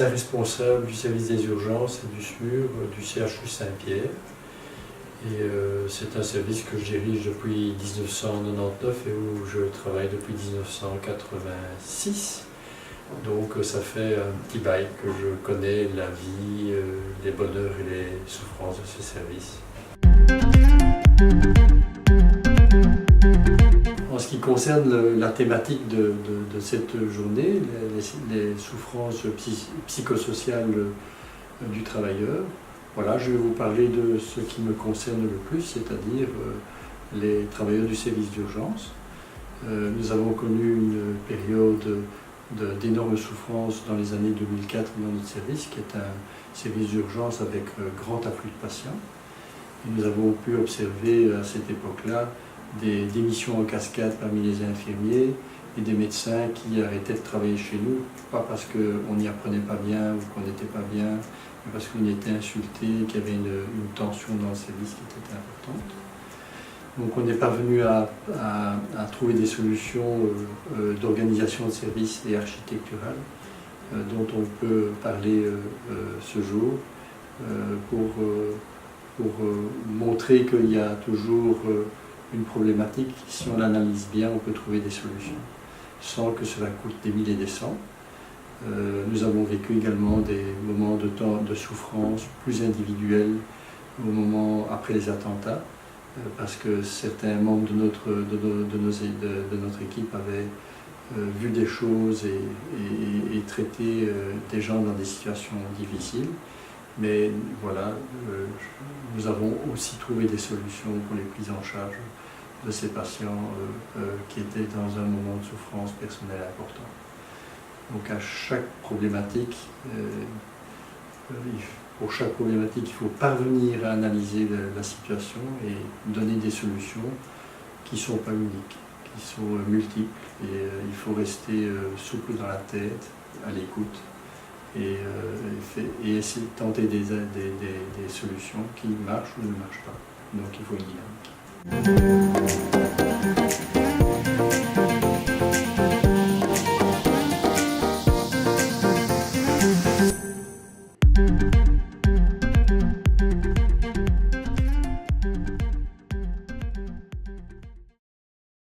médecin responsable du service des urgences et du SMUR du CHU Saint-Pierre. Et c'est un service que je dirige depuis 1999 et où je travaille depuis 1986. Donc ça fait un petit bail que je connais la vie, les bonheurs et les souffrances de ce service. En ce qui concerne la thématique de cette journée, les souffrances psychosociales du travailleur, voilà, je vais vous parler de ce qui me concerne le plus, c'est-à-dire les travailleurs du service d'urgence. Nous avons connu une période d'énormes souffrances dans les années 2004 dans notre service, qui est un service d'urgence avec grand afflux de patients. Et nous avons pu observer à cette époque-là des démissions en cascade parmi les infirmiers et des médecins qui arrêtaient de travailler chez nous, pas parce qu'on n'y apprenait pas bien ou qu'on n'était pas bien, mais parce qu'on était insulté, qu'il y avait une tension dans le service qui était importante. Donc on est parvenu à trouver des solutions d'organisation de services et architecturales dont on peut parler ce jour pour montrer qu'il y a toujours une problématique. Si on l'analyse bien, on peut trouver des solutions sans que cela coûte des milliers et des cents. Nous avons vécu également des moments de souffrance plus individuels au moment après les attentats, parce que certains membres de notre équipe avaient vu des choses et traité des gens dans des situations difficiles. Mais voilà, nous avons aussi trouvé des solutions pour les prises en charge de ces patients qui étaient dans un moment de souffrance personnelle important. Donc à chaque problématique, pour chaque problématique, il faut parvenir à analyser la situation et donner des solutions qui ne sont pas uniques, qui sont multiples. Et il faut rester souple dans la tête, à l'écoute, et essayer de tenter des solutions qui marchent ou ne marchent pas. Donc il faut une dynamique.